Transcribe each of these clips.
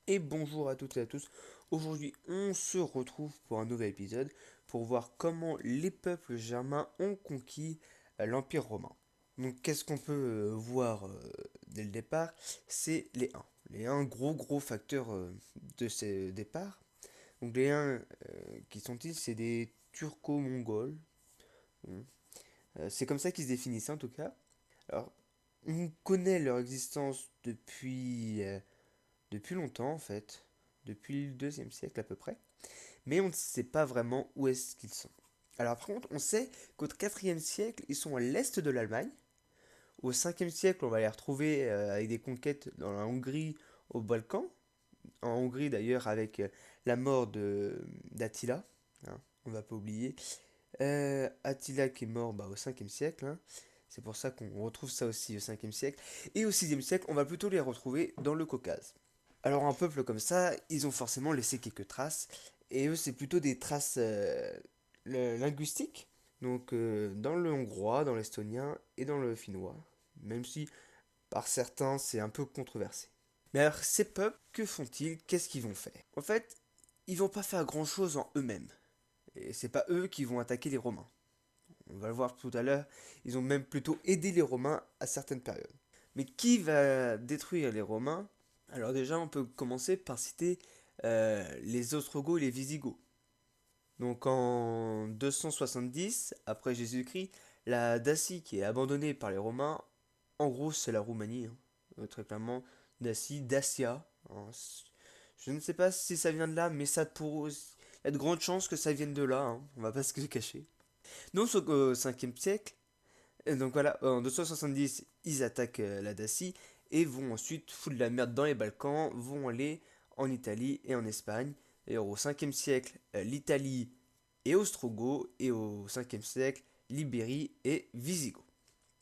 Et bonjour à toutes et à tous. Aujourd'hui, on se retrouve pour un nouvel épisode pour voir comment les peuples germains ont conquis l'Empire romain. Donc, qu'est-ce qu'on peut voir dès le départ? C'est les Huns. Les Huns, gros facteur de ces départs. Donc, les Huns, qui sont-ils? C'est des Turco-Mongols. Bon. C'est comme ça qu'ils se définissaient en tout cas. Alors, on connaît leur existence depuis longtemps en fait, depuis le deuxième siècle à peu près, mais on ne sait pas vraiment où est-ce qu'ils sont. Alors par contre, on sait qu'au quatrième siècle, ils sont à l'est de l'Allemagne. Au cinquième siècle, on va les retrouver avec des conquêtes dans la Hongrie, au Balkan. En Hongrie d'ailleurs avec la mort d'Attila, hein, on va pas oublier. Attila qui est mort au cinquième siècle, hein. C'est pour ça qu'on retrouve ça aussi au cinquième siècle. Et au sixième siècle, on va plutôt les retrouver dans le Caucase. Alors un peuple comme ça, ils ont forcément laissé quelques traces, et eux c'est plutôt des traces linguistiques, donc dans le hongrois, dans l'estonien et dans le finnois, même si par certains c'est un peu controversé. Mais alors ces peuples, que font-ils? Qu'est-ce qu'ils vont faire? En fait, ils vont pas faire grand-chose en eux-mêmes, et c'est pas eux qui vont attaquer les Romains. On va le voir tout à l'heure, ils ont même plutôt aidé les Romains à certaines périodes. Mais qui va détruire les Romains? Alors déjà, on peut commencer par citer les Ostrogoths et les Visigoths. Donc en 270 après Jésus-Christ, la Dacie qui est abandonnée par les Romains, en gros c'est la Roumanie, hein, très clairement, Dacia. Hein. Je ne sais pas si ça vient de là, mais il y a de grandes chances que ça vienne de là, hein, on va pas se le cacher. Donc au 5e siècle, et donc voilà, en 270, ils attaquent la Dacie et vont ensuite foutre de la merde dans les Balkans, vont aller en Italie et en Espagne. Et au 5e siècle, l'Italie et Ostrogoth, et au 5e siècle, l'Ibérie et Visigoth.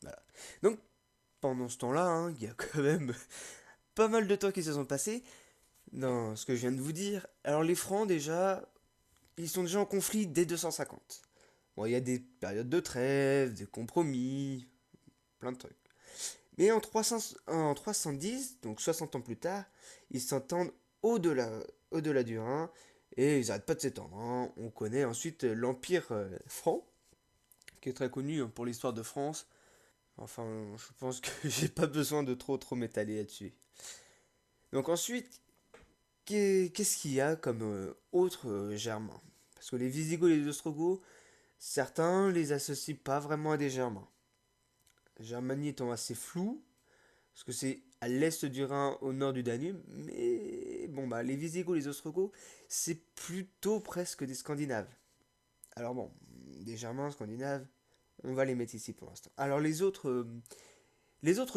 Voilà. Donc pendant ce temps-là, hein, il y a quand même pas mal de temps qui se sont passés dans ce que je viens de vous dire. Alors les Francs déjà, ils sont déjà en conflit dès 250. Bon, il y a des périodes de trêve, des compromis, plein de trucs. Mais en 310, donc 60 ans plus tard, ils s'entendent au-delà, au-delà du Rhin et ils n'arrêtent pas de s'étendre, hein. On connaît ensuite l'Empire franc, qui est très connu hein, pour l'histoire de France. Enfin, je pense que j'ai pas besoin de trop m'étaler là-dessus. Donc ensuite, qu'est-ce qu'il y a comme autres Germains? Parce que les Visigoths et les Ostrogoths, certains les associent pas vraiment à des Germains. Germanie étant assez flou, parce que c'est à l'est du Rhin, au nord du Danube, mais bon, les Visigoths, les Ostrogoths, c'est plutôt presque des Scandinaves. Alors bon, des Germains, Scandinaves, on va les mettre ici pour l'instant. Alors les autres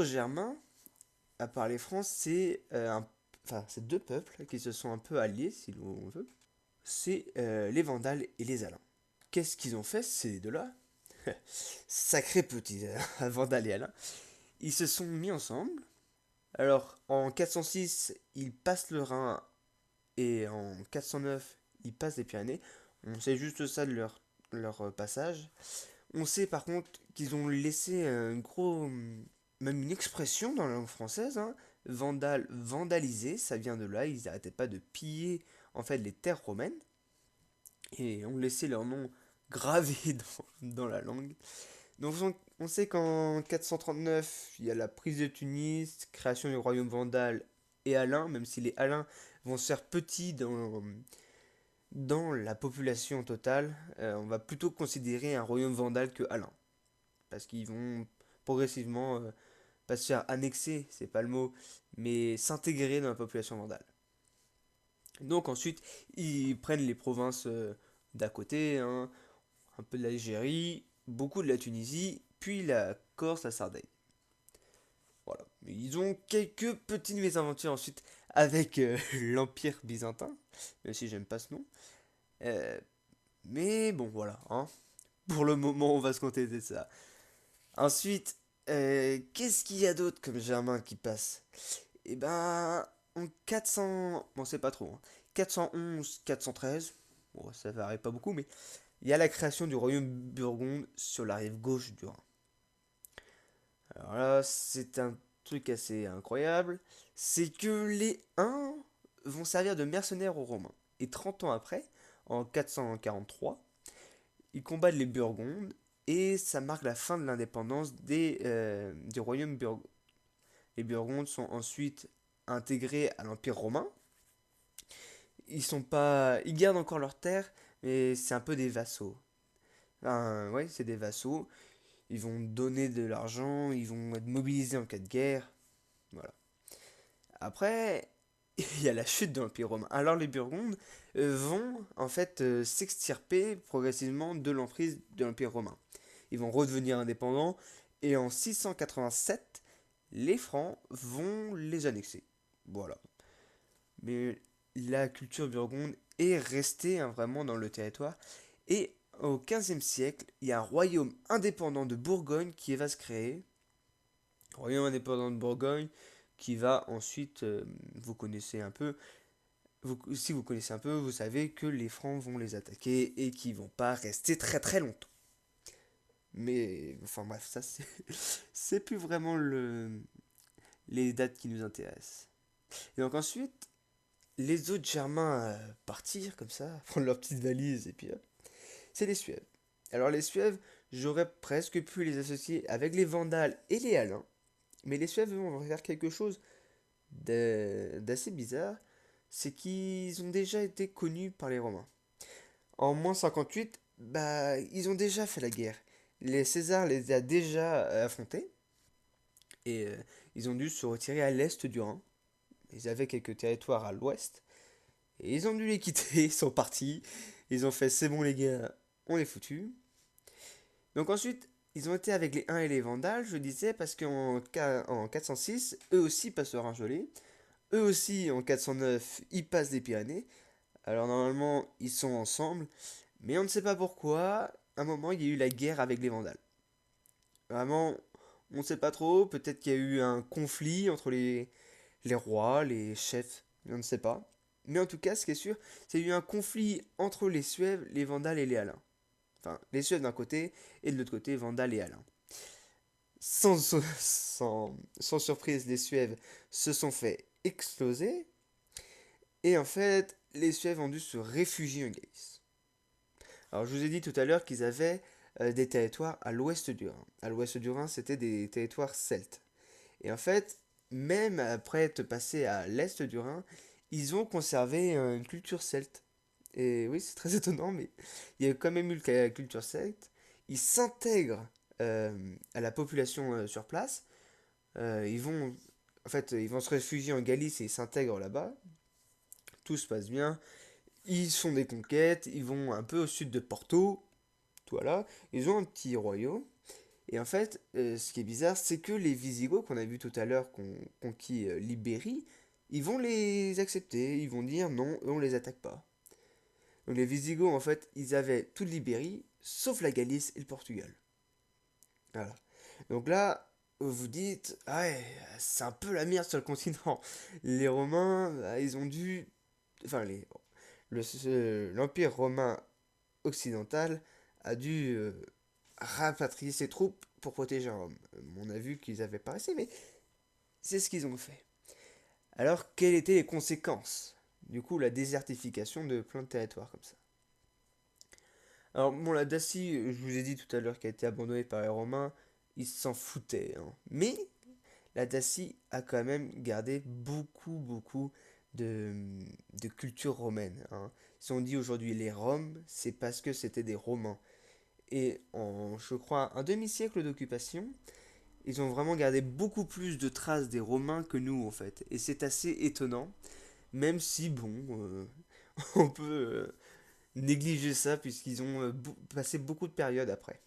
Germains, à part les Francs, c'est deux peuples qui se sont un peu alliés, si l'on veut. C'est les Vandales et les Alains. Qu'est-ce qu'ils ont fait, ces deux-là? Sacrés petits Vandales et Alains. Ils se sont mis ensemble. Alors, en 406, ils passent le Rhin et en 409, ils passent les Pyrénées. On sait juste ça de leur passage. On sait par contre qu'ils ont laissé même une expression dans la langue française, hein. Vandaliser, ça vient de là. Ils n'arrêtaient pas de piller en fait les terres romaines et ont laissé leur nom gravé dans la langue. Donc on sait qu'en 439, il y a la prise de Tunis, création du royaume vandale et Alain, même si les Alains vont se faire petits dans la population totale, on va plutôt considérer un royaume vandale que Alain. Parce qu'ils vont progressivement, pas se faire annexer, c'est pas le mot, mais s'intégrer dans la population vandale. Donc ensuite, ils prennent les provinces d'à côté, hein, un peu de l'Algérie, beaucoup de la Tunisie, puis la Corse, la Sardaigne. Voilà. Ils ont quelques petites mésaventures ensuite avec l'Empire byzantin, même si j'aime pas ce nom. Euh, mais bon, voilà. Hein. Pour le moment, on va se contenter de ça. Ensuite, qu'est-ce qu'il y a d'autre comme Germain qui passe? Eh ben, en 400... Bon, c'est pas trop. Hein. 411, 413. Bon, ça varie pas beaucoup, mais il y a la création du royaume burgonde sur la rive gauche du Rhin. Alors là, c'est un truc assez incroyable. C'est que les Huns vont servir de mercenaires aux Romains. Et 30 ans après, en 443, ils combattent les Burgondes et ça marque la fin de l'indépendance du royaume burgonde. Les Burgondes sont ensuite intégrés à l'Empire romain. Ils gardent encore leurs terres, mais c'est un peu des vassaux. Enfin, ouais, c'est des vassaux. Ils vont donner de l'argent, ils vont être mobilisés en cas de guerre. Voilà. Après, il y a la chute de l'Empire romain. Alors les Burgondes vont en fait s'extirper progressivement de l'emprise de l'Empire romain. Ils vont redevenir indépendants et en 687, les Francs vont les annexer. Voilà. Mais la culture burgonde est restée hein, vraiment dans le territoire. Et au XVe siècle, il y a un royaume indépendant de Bourgogne qui va se créer. Royaume indépendant de Bourgogne qui va ensuite, vous connaissez un peu, si vous connaissez un peu, vous savez que les Francs vont les attaquer et qu'ils vont pas rester très très longtemps. Mais enfin bref, ça c'est c'est plus vraiment les dates qui nous intéressent. Et donc ensuite, les autres Germains partirent comme ça, prendre leurs petites valises et puis hop, c'est les Suèves. Alors les Suèves, j'aurais presque pu les associer avec les Vandales et les Alains, mais les Suèves vont faire quelque chose d'assez bizarre, c'est qu'ils ont déjà été connus par les Romains. En moins 58, bah, ils ont déjà fait la guerre. Les Césars les a déjà affrontés et ils ont dû se retirer à l'est du Rhin. Ils avaient quelques territoires à l'ouest et ils ont dû les quitter, ils sont partis. Ils ont fait c'est bon les gars, on est foutus. Donc ensuite, ils ont été avec les Huns et les Vandales, je disais, parce en 406, eux aussi passent le Rhin gelé. Eux aussi, en 409, ils passent les Pyrénées. Alors normalement, ils sont ensemble, mais on ne sait pas pourquoi. À un moment, il y a eu la guerre avec les Vandales. Vraiment, on ne sait pas trop. Peut-être qu'il y a eu un conflit entre les rois, les chefs, on ne sait pas. Mais en tout cas, ce qui est sûr, c'est qu'il y a eu un conflit entre les Suèves, les Vandales et les Alains. Enfin, les Suèves d'un côté, et de l'autre côté, Vandales et Alains. Sans surprise, les Suèves se sont fait exploser. Et en fait, les Suèves ont dû se réfugier en Galice. Alors, je vous ai dit tout à l'heure qu'ils avaient des territoires à l'ouest du Rhin. À l'ouest du Rhin, c'était des territoires celtes. Et en fait, même après être passé à l'est du Rhin, ils ont conservé une culture celte. Et oui, c'est très étonnant, mais il y a quand même eu la culture celte. Ils s'intègrent à la population sur place. Ils vont se réfugier en Galice et ils s'intègrent là-bas. Tout se passe bien. Ils font des conquêtes. Ils vont un peu au sud de Porto. Voilà. Ils ont un petit royaume. Et en fait, ce qui est bizarre, c'est que les Visigoths qu'on a vu tout à l'heure, qu'on conquis l'Ibérie, ils vont les accepter. Ils vont dire non, eux on les attaque pas. Donc les Visigoths, en fait, ils avaient toute l'Ibérie, sauf la Galice et le Portugal. Voilà. Donc là, vous dites, ah ouais, c'est un peu la merde sur le continent. Les Romains, bah, ils ont dû... Enfin, l'Empire romain occidental a dû rapatrier ses troupes pour protéger Rome. On a vu qu'ils avaient pas assez, mais c'est ce qu'ils ont fait. Alors, quelles étaient les conséquences? Du coup, la désertification de plein de territoires comme ça. Alors, bon, la Dacie, je vous ai dit tout à l'heure qu'elle a été abandonnée par les Romains, ils s'en foutaient, hein. Mais la Dacie a quand même gardé beaucoup de, de culture romaine, hein. Si on dit aujourd'hui les Roms, c'est parce que c'était des Romains. Et en, je crois, un demi-siècle d'occupation, ils ont vraiment gardé beaucoup plus de traces des Romains que nous, en fait. Et c'est assez étonnant, même si, bon, on peut négliger ça, puisqu'ils ont passé beaucoup de périodes après.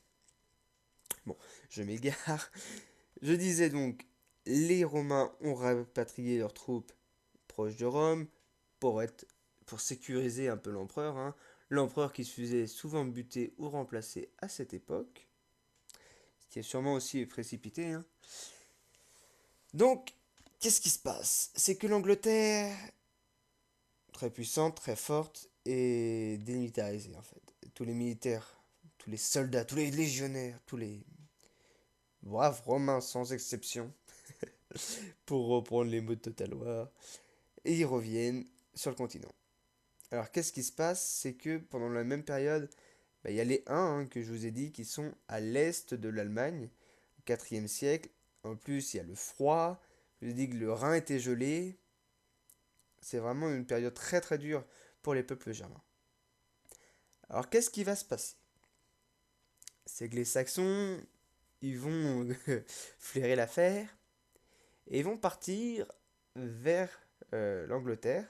Bon, je m'égare. Je disais donc, les Romains ont rapatrié leurs troupes proches de Rome pour pour sécuriser un peu l'empereur, hein. L'empereur qui se faisait souvent buter ou remplacer à cette époque, ce qui est sûrement aussi précipité, hein. Donc, qu'est-ce qui se passe? C'est que l'Angleterre, très puissante, très forte, est démilitarisée en fait. Tous les militaires, tous les soldats, tous les légionnaires, tous les braves romains sans exception, pour reprendre les mots de Total War, et ils reviennent sur le continent. Alors qu'est-ce qui se passe? C'est que pendant la même période, il y a les Huns que je vous ai dit qui sont à l'est de l'Allemagne, au IVe siècle. En plus, il y a le froid. Je vous ai dit que le Rhin était gelé. C'est vraiment une période très très dure pour les peuples germains. Alors qu'est-ce qui va se passer? C'est que les Saxons, ils vont flairer l'affaire et ils vont partir vers l'Angleterre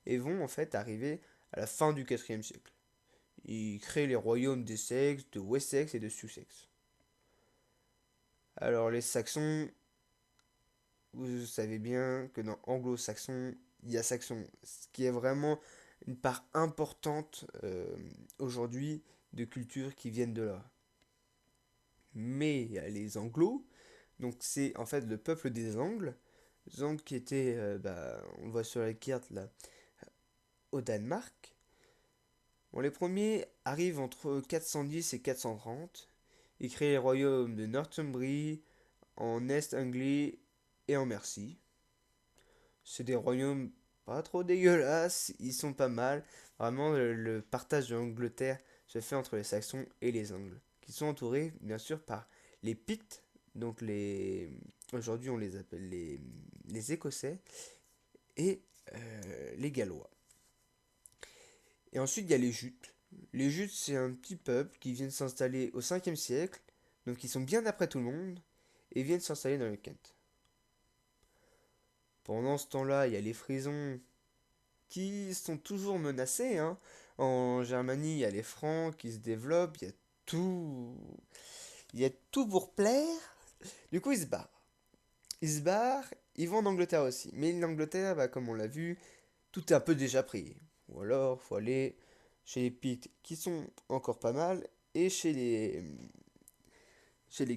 et vont en fait arriver à la fin du IVe siècle. Ils créent les royaumes d'Essex, de Wessex et de Sussex. Alors les Saxons, vous savez bien que dans anglo-saxon, il y a saxon, ce qui est vraiment une part importante aujourd'hui de cultures qui viennent de là. Mais il y a les anglos, donc c'est en fait le peuple des Angles, les Angles qui étaient, on le voit sur la carte là, au Danemark. Bon, les premiers arrivent entre 410 et 430. Ils créent les royaumes de Northumbrie, en Est-Anglie et en Mercie. C'est des royaumes pas trop dégueulasses, ils sont pas mal. Vraiment, le partage de l'Angleterre se fait entre les Saxons et les Angles, qui sont entourés, bien sûr, par les Pictes, donc les... Aujourd'hui, on les appelle les Écossais, et les Gallois. Et ensuite, il y a les Jutes. Les Jutes, c'est un petit peuple qui vient de s'installer au 5e siècle, donc ils sont bien après tout le monde, et viennent s'installer dans le Kent. Pendant ce temps-là, il y a les Frisons qui sont toujours menacés, hein. En Germanie, il y a les Francs qui se développent, tout... il y a tout pour plaire. Du coup, ils se barrent. Ils se barrent, ils vont en Angleterre aussi. Mais l'Angleterre, comme on l'a vu, tout est un peu déjà pris. Ou alors, faut aller chez les Pictes, qui sont encore pas mal, et chez les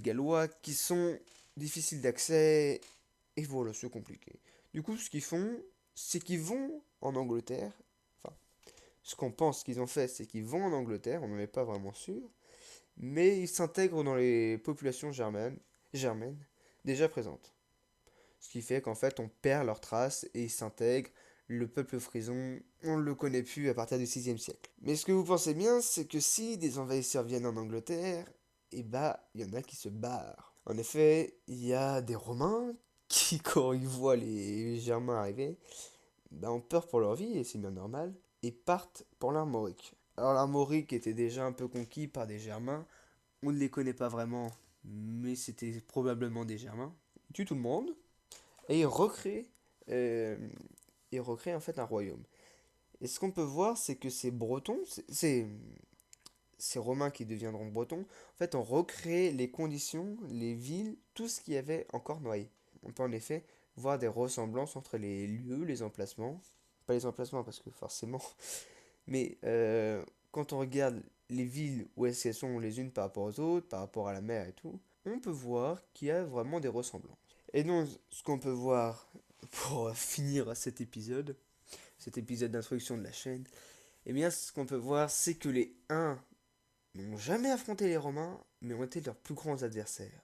Gallois, qui sont difficiles d'accès, et voilà, c'est compliqué. Du coup, ce qu'ils font, c'est qu'ils vont en Angleterre. Enfin, ce qu'on pense qu'ils ont fait, c'est qu'ils vont en Angleterre, on n'en est pas vraiment sûr, mais ils s'intègrent dans les populations germaines déjà présentes. Ce qui fait qu'en fait, on perd leurs traces et ils s'intègrent. Le peuple frison, on ne le connaît plus à partir du 6e siècle. Mais ce que vous pensez bien, c'est que si des envahisseurs viennent en Angleterre, il y en a qui se barrent. En effet, il y a des Romains qui, quand ils voient les Germains arriver, ont peur pour leur vie, et c'est bien normal, et partent pour l'Armorique. Alors l'Armorique était déjà un peu conquis par des Germains, on ne les connaît pas vraiment, mais c'était probablement des Germains. Ils tuent tout le monde, et euh, ils recréent en fait un royaume. Et ce qu'on peut voir, c'est que ces Bretons, ces Romains qui deviendront Bretons, en fait, ont recréé les conditions, les villes, tout ce qui avait encore noyé. On peut en effet voir des ressemblances entre les lieux, les emplacements. Pas les emplacements parce que forcément, mais quand on regarde les villes où est-ce qu'elles sont les unes par rapport aux autres, par rapport à la mer et tout, on peut voir qu'il y a vraiment des ressemblances. Et donc, ce qu'on peut voir pour finir cet épisode d'introduction de la chaîne, eh bien, ce qu'on peut voir, c'est que les Huns n'ont jamais affronté les Romains, mais ont été leurs plus grands adversaires.